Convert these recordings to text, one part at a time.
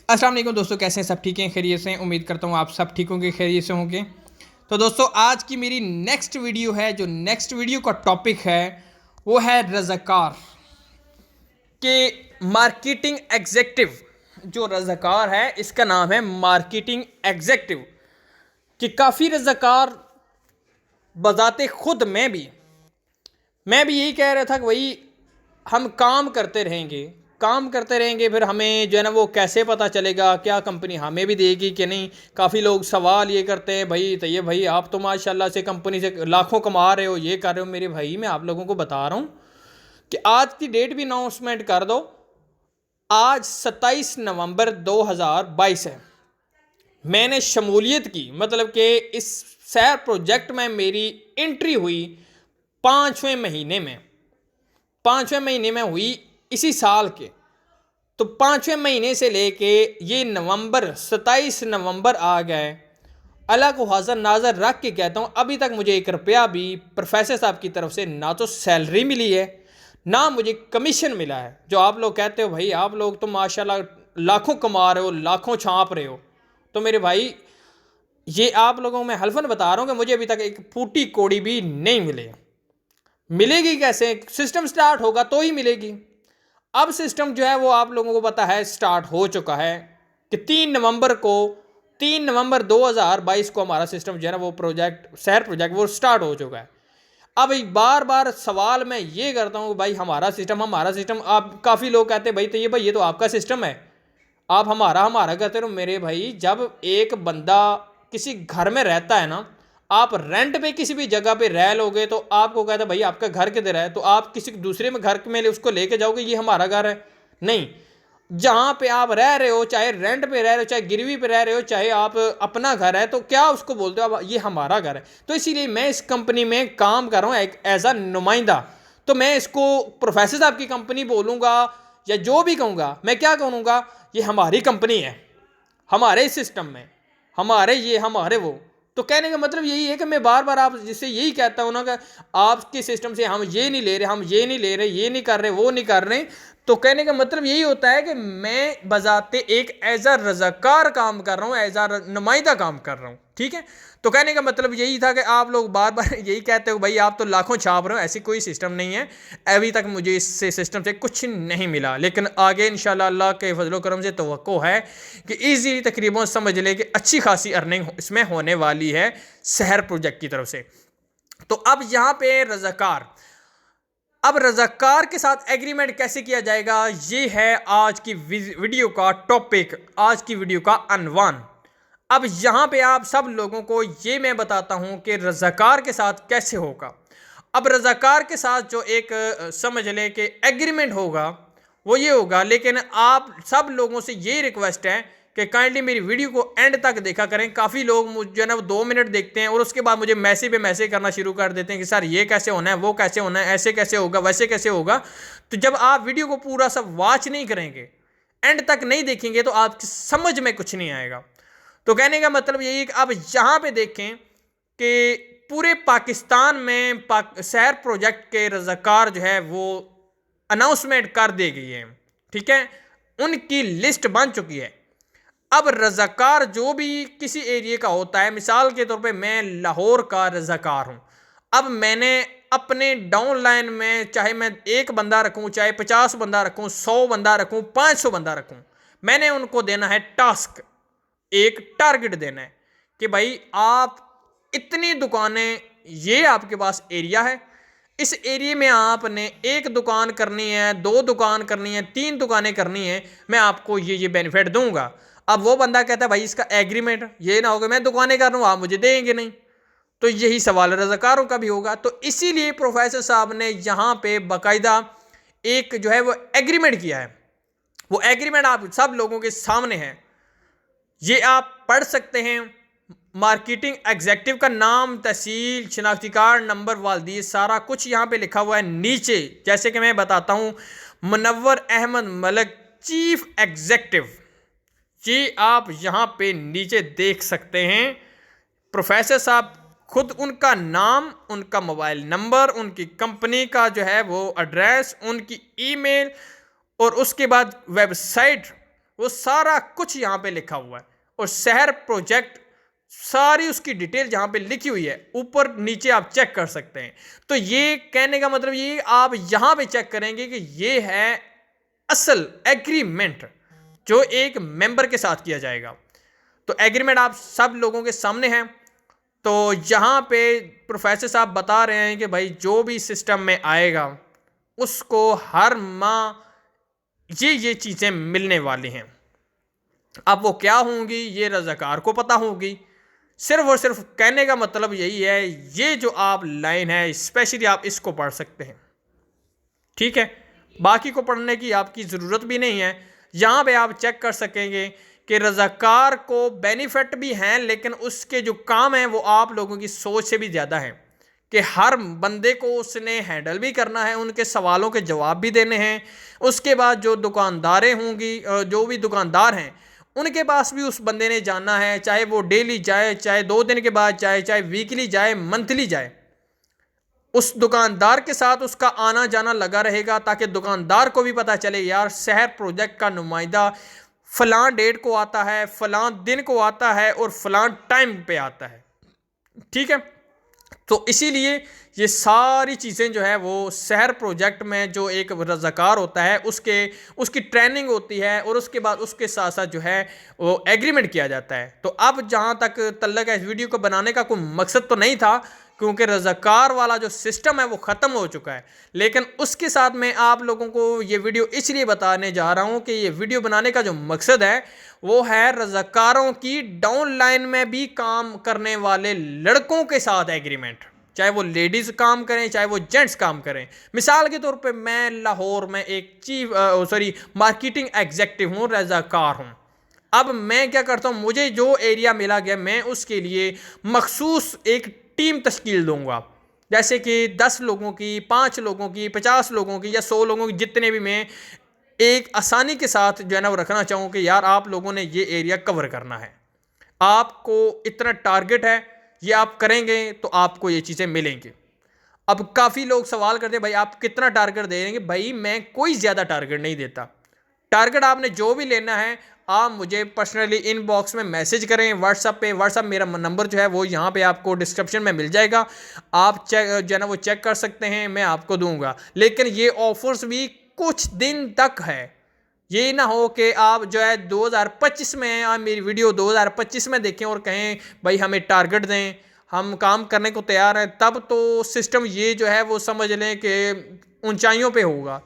अस्सलाम वालेकुम दोस्तों, कैसे हैं? सब ठीक हैं, खैरियत से हैं। उम्मीद करता हूँ आप सब ठीक होंगे, खैरियत से होंगे। तो दोस्तों, आज की मेरी नेक्स्ट वीडियो है, जो नेक्स्ट वीडियो का टॉपिक है वो है रज़ाकार के मार्केटिंग एग्जेक्टिव। जो रज़ाकार है इसका नाम है मार्केटिंग एग्जेक्टिव। कि काफ़ी रज़ाकार बजाते खुद मैं भी यही कह रहा था कि वही हम काम करते रहेंगे, फिर हमें जो है ना वो कैसे पता चलेगा क्या कंपनी हमें भी देगी कि नहीं। काफ़ी लोग सवाल ये करते हैं, भाई तो ये भाई आप तो माशाल्लाह से कंपनी से लाखों कमा रहे हो, ये कर रहे हो। मेरे भाई मैं आप लोगों को बता रहा हूँ कि आज की डेट भी अनाउंसमेंट कर दो। आज 27 नवंबर 2022 है। मैंने शमूलियत की, मतलब कि इस सैर प्रोजेक्ट में मेरी एंट्री हुई पाँचवें महीने में हुई इसी साल के। तो 5वें महीने से लेके ये नवंबर 27 नवंबर आ गए। अल्लाह को हाज़र नाज़र रख के कहता हूँ, अभी तक मुझे 1 रुपया भी प्रोफेसर साहब की तरफ से ना तो सैलरी मिली है, ना मुझे कमीशन मिला है। जो आप लोग कहते हो भाई आप लोग तो माशाल्लाह लाखों कमा रहे हो, लाखों छाप रहे हो, तो मेरे भाई ये आप लोगों में हल्फन बता रहा हूँ कि मुझे अभी तक एक फूटी कोड़ी भी नहीं मिले। मिलेगी कैसे? सिस्टम स्टार्ट होगा तो ही मिलेगी। अब सिस्टम जो है वो आप लोगों को पता है स्टार्ट हो चुका है कि 3 नवंबर 2022 को हमारा सिस्टम जो है ना वो शहर प्रोजेक्ट वो स्टार्ट हो चुका है। अब एक बार बार सवाल मैं ये करता हूँ भाई हमारा सिस्टम। आप काफ़ी लोग कहते हैं भाई ये तो आपका सिस्टम है, आप हमारा हमारा कहते रहो। मेरे भाई जब एक बंदा किसी घर में रहता है ना, आप रेंट पे किसी भी जगह पे रह लोगे तो आपको कहता है भाई आपका घर किधर है, तो आप किसी दूसरे में घर में उसको लेके जाओगे ये हमारा घर है? नहीं। जहाँ पे आप रह रहे हो, चाहे रेंट पे रह रहे हो, चाहे गिरवी पे रह रहे हो, चाहे आप अपना घर है, तो क्या उसको बोलते हो आप ये हमारा घर है? तो इसीलिए मैं इस कंपनी में काम कर रहा हूँ एक एज अ नुमाइंदा। तो मैं इसको प्रोफेसर साहब की कंपनी बोलूँगा या जो भी कहूँगा, मैं क्या कहूँगा, ये हमारी कंपनी है, हमारे सिस्टम में, हमारे वो। तो कहने का मतलब यही है कि मैं बार बार आप जिससे यही कहता हूँ ना कि आपके सिस्टम से हम ये नहीं ले रहे, ये नहीं कर रहे, वो नहीं कर रहे। तो कहने का मतलब यही होता है कि मैं बजाते एक एज अ रजाकार काम कर रहा हूँ, एज अ नुमाइंदा काम कर रहा हूँ, ठीक है। तो कहने का मतलब यही था कि आप लोग बार बार यही कहते हो भाई आप तो लाखों छाप रहे हो, ऐसी कोई सिस्टम नहीं है। अभी तक मुझे इस सिस्टम से कुछ नहीं मिला, लेकिन आगे इंशाल्लाह अल्लाह के फजलो करम से तवक्को है कि ईजीली तकरीबन समझ ले कि अच्छी खासी अर्निंग इसमें होने वाली है शहर प्रोजेक्ट की तरफ से। तो अब यहाँ पे रजाकार के साथ एग्रीमेंट कैसे किया जाएगा, ये है आज की वीडियो का टॉपिक, आज की वीडियो का अनवान। अब यहाँ पे आप सब लोगों को ये मैं बताता हूँ कि रजाकार के साथ कैसे होगा। अब रजाकार के साथ जो एक समझ लें कि एग्रीमेंट होगा वो ये होगा, लेकिन आप सब लोगों से ये रिक्वेस्ट है कि काइंडली मेरी वीडियो को एंड तक देखा करें। काफ़ी लोग जो है ना 2 मिनट देखते हैं और उसके बाद मुझे मैसेज पे मैसेज करना शुरू कर देते हैं कि सर ये कैसे होना है, वो कैसे होना है, ऐसे कैसे होगा, वैसे कैसे होगा। तो जब आप वीडियो को पूरा सब वॉच नहीं करेंगे, एंड तक नहीं देखेंगे, तो आपकी समझ में कुछ नहीं आएगा। तो कहने का मतलब यही है कि आप यहाँ पे देखें कि पूरे पाकिस्तान में शहर प्रोजेक्ट के रजाकार जो है वो अनाउंसमेंट कर दी गई है, ठीक है, उनकी लिस्ट बन चुकी है। अब रजाकार जो भी किसी एरिया का होता है, मिसाल के तौर पे मैं लाहौर का रजाकार हूँ। अब मैंने अपने डाउन लाइन में चाहे मैं 1 बंदा रखूँ, चाहे 50 बंदा रखूँ, 100 बंदा रखूँ, 500 बंदा रखूँ, मैंने उनको देना है टास्क, एक टारगेट देना है कि भाई आप इतनी दुकानें, ये आपके पास एरिया है, इस एरिया में आपने 1 दुकान करनी है, 2 दुकान करनी है, 3 दुकानें करनी है, मैं आपको ये बेनिफिट दूंगा। अब वो बंदा कहता है भाई इसका एग्रीमेंट, ये ना होगा मैं दुकानें कर रहा हूँ आप मुझे देंगे नहीं। तो यही सवाल रज़ाकारों का भी होगा। तो इसीलिए प्रोफेसर साहब ने यहाँ पे बाकायदा एक जो है वो एग्रीमेंट किया है। वो एग्रीमेंट आप सब लोगों के सामने है, ये आप पढ़ सकते हैं। मार्केटिंग एग्जेक्टिव का नाम, तहसील, शनाख्ती कार्ड नंबर, वालदी, सारा कुछ यहाँ पे लिखा हुआ है नीचे। जैसे कि मैं बताता हूँ, मुनव्वर अहमद मलिक चीफ एग्जेक्टिव, ये आप यहाँ पे नीचे देख सकते हैं। प्रोफेसर साहब खुद, उनका नाम, उनका मोबाइल नंबर, उनकी कंपनी का जो है वो एड्रेस, उनकी ईमेल और उसके बाद वेबसाइट वो सारा कुछ यहाँ पे लिखा हुआ है। और शहर प्रोजेक्ट सारी उसकी डिटेल जहाँ पे लिखी हुई है, ऊपर नीचे आप चेक कर सकते हैं। तो ये कहने का मतलब ये, आप यहाँ पे चेक करेंगे कि ये है असल एग्रीमेंट जो एक मेंबर के साथ किया जाएगा। तो एग्रीमेंट आप सब लोगों के सामने है। तो यहाँ पे प्रोफेसर साहब बता रहे हैं कि भाई जो भी सिस्टम में आएगा उसको हर माह ये चीज़ें मिलने वाली हैं। अब वो क्या होंगी ये रज़ाकार को पता होगी। सिर्फ और सिर्फ कहने का मतलब यही है, ये जो आप लाइन है स्पेशली आप इसको पढ़ सकते हैं, ठीक है। बाकी को पढ़ने की आपकी ज़रूरत भी नहीं है। यहाँ पे आप चेक कर सकेंगे कि रज़ाकार को बेनिफिट भी हैं, लेकिन उसके जो काम हैं वो आप लोगों की सोच से भी ज़्यादा हैं कि हर बंदे को उसने हैंडल भी करना है, उनके सवालों के जवाब भी देने हैं। उसके बाद जो दुकानदारें होंगी, जो भी दुकानदार हैं उनके पास भी उस बंदे ने जाना है, चाहे वो डेली जाए, चाहे 2 दिन के बाद जाए, चाहे वीकली जाए, मंथली जाए। उस दुकानदार के साथ उसका आना जाना लगा रहेगा ताकि दुकानदार को भी पता चले यार शहर प्रोजेक्ट का नुमाइंदा फलां डेट को आता है, फलां दिन को आता है और फलां टाइम पे आता है, ठीक है। तो इसीलिए ये सारी चीज़ें जो है वो शहर प्रोजेक्ट में जो एक रज़ाकार होता है उसकी ट्रेनिंग होती है और उसके बाद उसके साथ साथ जो है वो एग्रीमेंट किया जाता है। तो अब जहाँ तक तल्लक है, इस वीडियो को बनाने का कोई मकसद तो नहीं था क्योंकि रज़ाकार वाला जो सिस्टम है वो ख़त्म हो चुका है, लेकिन उसके साथ मैं आप लोगों को ये वीडियो इसलिए बताने जा रहा हूँ कि ये वीडियो बनाने का जो मकसद है वो है रज़ाकारों की डाउन लाइन में भी काम करने वाले लड़कों के साथ एग्रीमेंट, चाहे वो लेडीज़ काम करें चाहे वो जेंट्स काम करें। मिसाल के तौर पे मैं लाहौर में एक मार्केटिंग एग्जेक्टिव हूँ, रज़ाकार हूँ। अब मैं क्या करता हूँ, मुझे जो एरिया मिला गया मैं उसके लिए मखसूस एक टीम तश्कील दूंगा, जैसे कि 10 लोगों की, 5 लोगों की, 50 लोगों की या 100 लोगों की, जितने भी मैं एक आसानी के साथ जो है ना वो रखना चाहूँ कि यार आप लोगों ने ये एरिया कवर करना है, आपको इतना टारगेट है, ये आप करेंगे तो आपको ये चीज़ें मिलेंगी। अब काफ़ी लोग सवाल करते हैं भाई आप कितना टारगेट दे देंगे। भाई मैं कोई ज़्यादा टारगेट नहीं देता। टारगेट आपने जो भी लेना है आप मुझे पर्सनली इनबॉक्स में मैसेज करें, व्हाट्सअप पे। व्हाट्सअप मेरा नंबर जो है वो यहाँ पे आपको डिस्क्रिप्शन में मिल जाएगा, आप चेक जो है ना वो चेक कर सकते हैं, मैं आपको दूंगा। लेकिन ये ऑफर्स भी कुछ दिन तक है, ये ना हो कि आप जो है 2025 में आप मेरी वीडियो 2025 में देखें और कहें भाई हमें टारगेट दें, हम काम करने को तैयार हैं। तब तो सिस्टम ये जो है वो समझ लें कि ऊंचाइयों पे होगा।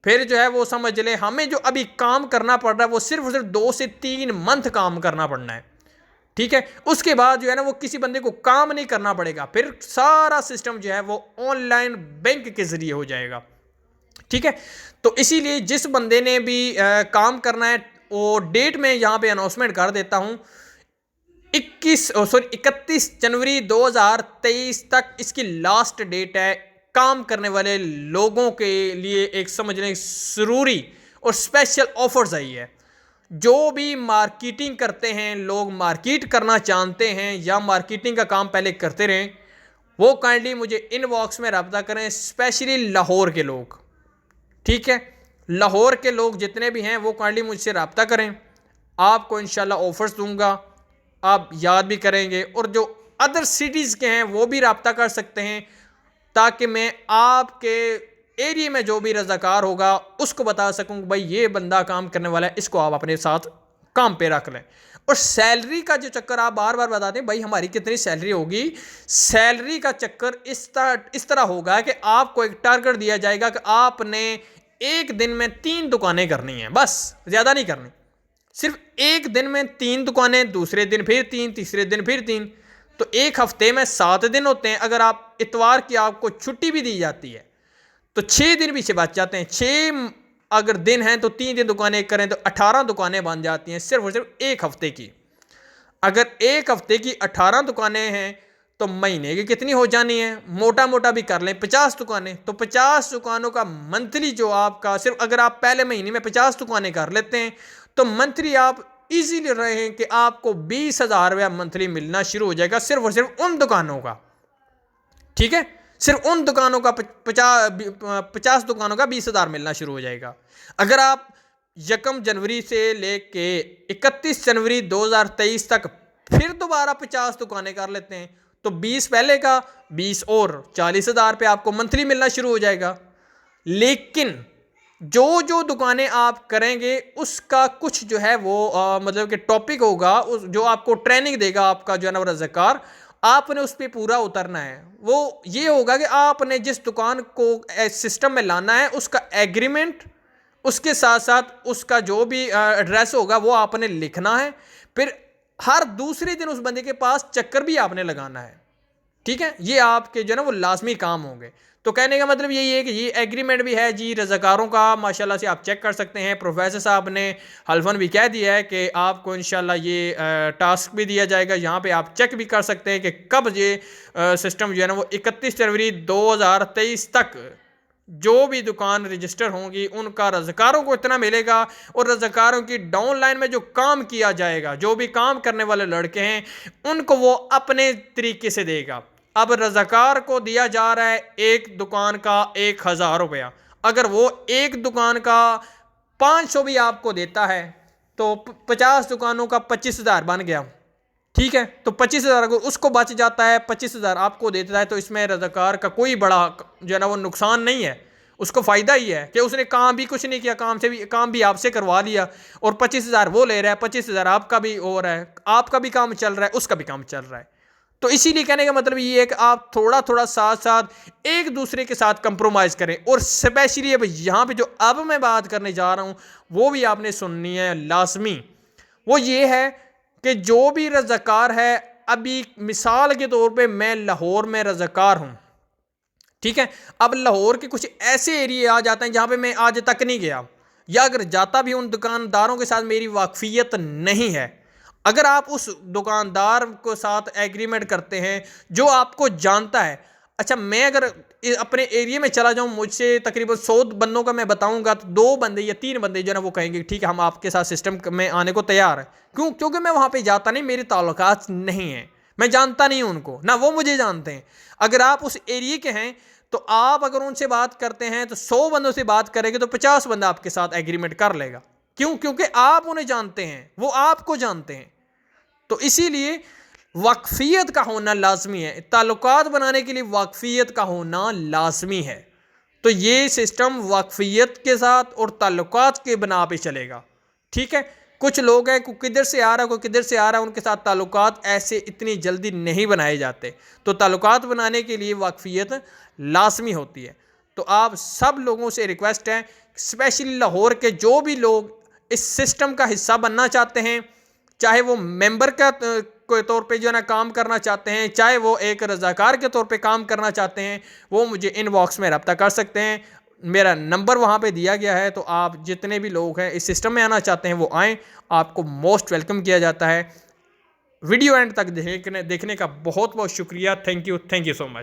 फिर जो है वो समझ लें हमें जो अभी काम करना पड़ रहा है वो सिर्फ 2 से 3 मंथ काम करना पड़ना है, ठीक है। उसके बाद जो है ना वो किसी बंदे को काम नहीं करना पड़ेगा, फिर सारा सिस्टम जो है वो ऑनलाइन बैंक के जरिए हो जाएगा, ठीक है। तो इसीलिए जिस बंदे ने भी काम करना है वो डेट में यहाँ पे अनाउंसमेंट कर देता हूँ, 31 जनवरी 2023 तक इसकी लास्ट डेट है। काम करने वाले लोगों के लिए एक समझने ज़रूरी और स्पेशल ऑफर्स आई है। जो भी मार्केटिंग करते हैं, लोग मार्केट करना चाहते हैं या मार्केटिंग का काम पहले करते रहें, वो काइंडली मुझे इनबॉक्स में रब्ता करें, स्पेशली लाहौर के लोग, ठीक है। लाहौर के लोग जितने भी हैं वो काइंडली मुझसे रब्ता करें, आपको इंशाल्लाह ऑफर्स दूंगा, आप याद भी करेंगे। और जो अदर सिटीज़ के हैं वो भी रब्ता कर सकते हैं ताकि मैं आपके एरिया में जो भी रज़ाकार होगा उसको बता सकूं भाई ये बंदा काम करने वाला है, इसको आप अपने साथ काम पे रख लें। और सैलरी का जो चक्कर आप बार बार बताते हैं भाई हमारी कितनी सैलरी होगी, सैलरी का चक्कर इस तरह होगा कि आपको एक टारगेट दिया जाएगा कि आपने एक दिन में 3 दुकानें करनी है, बस ज़्यादा नहीं करनी। सिर्फ एक दिन में 3 दुकानें, दूसरे दिन फिर 3, तीसरे दिन फिर 3, तो एक हफ्ते में 7 दिन होते हैं। अगर आप इतवार की आपको छुट्टी भी दी जाती है तो 6 दिन पीछे बच जाते हैं। 6 अगर दिन हैं तो 3 दिन दुकानें करें तो 18 दुकानें बन जाती हैं सिर्फ और सिर्फ एक हफ्ते की। अगर एक हफ्ते की 18 दुकानें हैं तो महीने की कितनी हो जानी है, मोटा मोटा भी कर लें 50 दुकानें, तो 50 दुकानों का मंथली जो आपका, सिर्फ अगर आप पहले महीने में 50 दुकानें कर लेते हैं तो मंथली आप इजीली रहे कि आपको 20,000 रुपया मंथली मिलना शुरू हो जाएगा सिर्फ और सिर्फ उन दुकानों का, ठीक है। सिर्फ उन दुकानों का 50 दुकानों का 20,000 मिलना शुरू हो जाएगा। अगर आप 1 जनवरी से लेके 31 जनवरी 2023 तक फिर दोबारा 50 दुकानें कर लेते हैं, तो 20 पहले का 20 और 40,000 पे आपको मंथली मिलना शुरू हो जाएगा। लेकिन जो जो दुकानें आप करेंगे उसका कुछ जो है वो मतलब कि टॉपिक होगा, उस जो आपको ट्रेनिंग देगा आपका जो है ना रज़ाकार, आपने उस पर पूरा उतरना है। वो ये होगा कि आपने जिस दुकान को सिस्टम में लाना है उसका एग्रीमेंट, उसके साथ साथ उसका जो भी एड्रेस होगा वो आपने लिखना है। फिर हर दूसरे दिन उस बंदे के पास चक्कर भी आपने लगाना है। ठीक है, ये आपके जो है ना वो लाजमी काम होंगे। तो कहने का मतलब यही है कि ये एग्रीमेंट भी है जी रज़ाकारों का, माशाल्लाह से आप चेक कर सकते हैं। प्रोफेसर साहब ने हल्फन भी कह दिया है कि आपको इंशाल्लाह ये टास्क भी दिया जाएगा, यहाँ पे आप चेक भी कर सकते हैं कि कब ये सिस्टम जो है ना वो 31 जनवरी 2023 तक जो भी दुकान रजिस्टर होंगी उनका रज़ाकारों को इतना मिलेगा, और रज़ाकारों की डाउनलाइन में जो काम किया जाएगा, जो भी काम करने वाले लड़के हैं उनको वो अपने तरीके से देगा। अब रज़ाकार को दिया जा रहा है एक दुकान का 1,000 रुपया, अगर वो एक दुकान का 500 भी आपको देता है तो 50 दुकानों का 25,000 बन गया। ठीक है, तो 25,000 को उसको बच जाता है, 25,000 आपको देता है। तो इसमें रज़ाकार का कोई बड़ा जो है ना वो नुकसान नहीं है, उसको फ़ायदा ही है कि उसने काम भी कुछ नहीं किया, काम भी आपसे करवा लिया, और 25,000 वो ले रहा है, 25,000 आपका भी हो रहा है, आपका भी काम चल रहा है, उसका भी काम चल रहा है। तो इसीलिए कहने का मतलब ये है कि आप थोड़ा थोड़ा साथ साथ एक दूसरे के साथ कंप्रोमाइज़ करें। और स्पेशली अब यहाँ पे जो अब मैं बात करने जा रहा हूँ वो भी आपने सुननी है लाजमी। वो ये है कि जो भी रज़ाकार है, अभी मिसाल के तौर पे मैं लाहौर में रज़ाकार हूँ, ठीक है, अब लाहौर के कुछ ऐसे एरिया आ जाते हैं जहाँ पे मैं आज तक नहीं गया, या अगर जाता भी उन दुकानदारों के साथ मेरी वाकफियत नहीं है। अगर आप उस दुकानदार के साथ एग्रीमेंट करते हैं जो आपको जानता है, अच्छा मैं अगर अपने एरिया में चला जाऊं, मुझसे तकरीबन 100 बंदों का मैं बताऊंगा तो 2 बंदे या 3 बंदे जो है ना वो कहेंगे ठीक है हम आपके साथ सिस्टम में आने को तैयार है। क्यों? क्योंकि मैं वहाँ पे जाता नहीं, मेरे ताल्लुकात नहीं हैं, मैं जानता नहीं हूँ उनको, ना वो मुझे जानते हैं। अगर आप उस एरिया के हैं तो आप अगर उनसे बात करते हैं तो 100 बंदों से बात करेंगे तो 50 बंदा आपके साथ एग्रीमेंट कर लेगा। क्यों? क्योंकि आप उन्हें जानते हैं, वो आपको जानते हैं। तो इसीलिए वाकफियत का होना लाजमी है, ताल्लुकात बनाने के लिए वाकफियत का होना लाजमी है। तो ये सिस्टम वाकफियत के साथ और ताल्लुकात के बना पे चलेगा। ठीक है, कुछ लोग हैं कोई किधर से आ रहा है, कोई किधर से आ रहा है, उनके साथ ताल्लुकात ऐसे इतनी जल्दी नहीं बनाए जाते। तो ताल्लुकात बनाने के लिए वाकफियत लाजमी होती है। तो आप सब लोगों से रिक्वेस्ट है, स्पेशली लाहौर के जो भी लोग इस सिस्टम का हिस्सा बनना चाहते हैं, चाहे वो मेंबर का के तौर पे जो है ना काम करना चाहते हैं, चाहे वो एक रज़ाकार के तौर पे काम करना चाहते हैं, वो मुझे इनबॉक्स में रब्ता कर सकते हैं। मेरा नंबर वहाँ पे दिया गया है। तो आप जितने भी लोग हैं इस सिस्टम में आना चाहते हैं वो आएँ, आपको मोस्ट वेलकम किया जाता है। वीडियो एंड तक देखने का बहुत बहुत शुक्रिया। Thank you so much.